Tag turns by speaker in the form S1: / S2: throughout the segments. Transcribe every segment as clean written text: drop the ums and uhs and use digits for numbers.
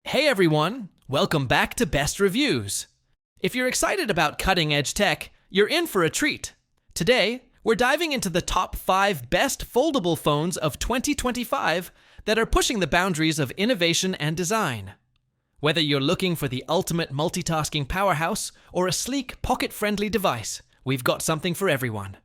S1: Hey everyone, welcome back to Best Reviews. If you're excited about cutting-edge tech, you're in for a treat. Today, we're diving into the top 5 best foldable phones of 2025 that are pushing the boundaries of innovation and design. Whether you're looking for the ultimate multitasking powerhouse or a sleek, pocket-friendly device, we've got something for everyone.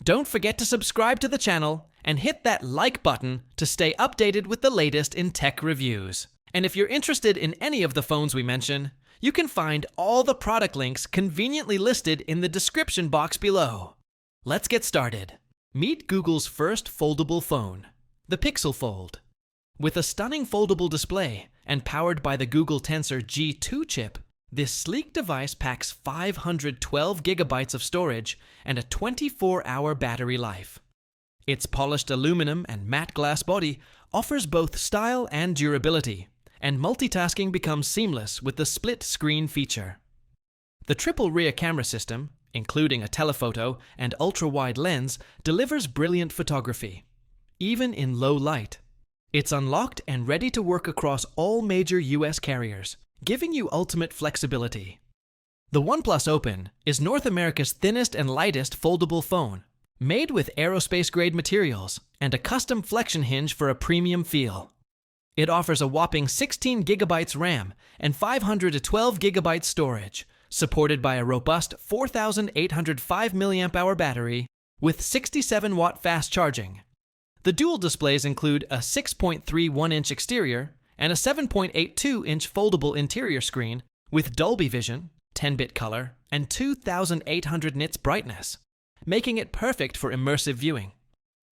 S1: Don't forget to subscribe to the channel and hit that like button to stay updated with the latest in tech reviews. And if you're interested in any of the phones we mention, you can find all the product links conveniently listed in the description box below. Let's get started. Meet Google's first foldable phone, the Pixel Fold. With a stunning foldable display and powered by the Google Tensor G2 chip, this sleek device packs 512 gigabytes of storage and a 24-hour battery life. Its polished aluminum and matte glass body offers both style and durability, and multitasking becomes seamless with the split screen feature. The triple rear camera system, including a telephoto and ultra-wide lens, delivers brilliant photography, even in low light. It's unlocked and ready to work across all major US carriers, giving you ultimate flexibility. The OnePlus Open is North America's thinnest and lightest foldable phone, made with aerospace-grade materials and a custom flexion hinge for a premium feel. It offers a whopping 16 gigabytes RAM and 512 gigabytes storage, supported by a robust 4,805 mAh battery with 67-watt fast charging. The dual displays include a 6.31-inch exterior and a 7.82-inch foldable interior screen with Dolby Vision, 10-bit color, and 2,800 nits brightness, making it perfect for immersive viewing.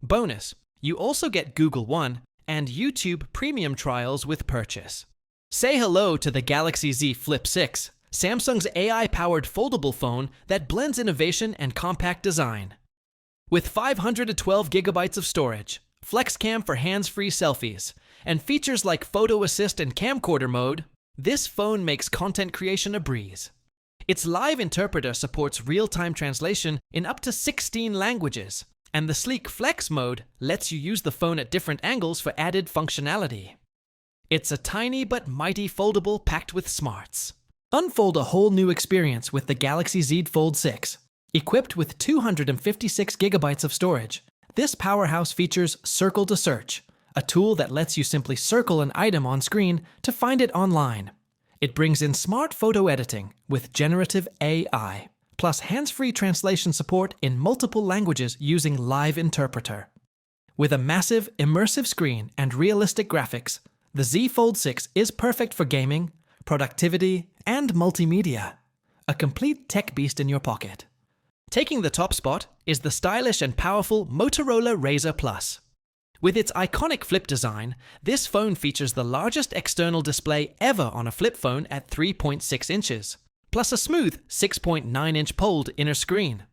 S1: Bonus, you also get Google One and YouTube Premium trials with purchase. Say hello to the Galaxy Z Flip 6, Samsung's AI-powered foldable phone that blends innovation and compact design. With 512 gigabytes of storage, FlexCam for hands-free selfies, and features like Photo Assist and Camcorder mode, this phone makes content creation a breeze. Its live interpreter supports real-time translation in up to 16 languages, and the sleek Flex mode lets you use the phone at different angles for added functionality. It's a tiny but mighty foldable packed with smarts. Unfold a whole new experience with the Galaxy Z Fold 6. Equipped with 256 gigabytes of storage, this powerhouse features Circle to Search, a tool that lets you simply circle an item on screen to find it online. It brings in smart photo editing with generative AI, plus hands-free translation support in multiple languages using Live Interpreter. With a massive, immersive screen and realistic graphics, the Z Fold 6 is perfect for gaming, productivity, and multimedia. A complete tech beast in your pocket. Taking the top spot is the stylish and powerful Motorola Razr Plus. With its iconic flip design, this phone features the largest external display ever on a flip phone at 3.6 inches, plus a smooth 6.9-inch poled inner screen.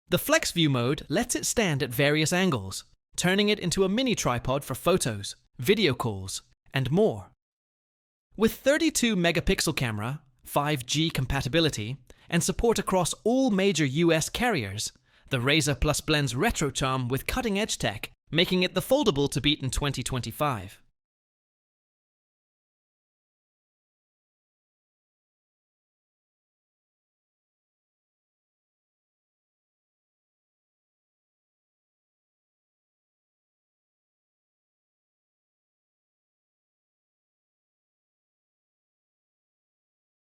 S1: The Flex View mode lets it stand at various angles, turning it into a mini tripod for photos, video calls, and more. With 32-megapixel camera, 5G compatibility, and support across all major US carriers, the Razr Plus blends retro charm with cutting-edge tech, making it the foldable to beat in 2025.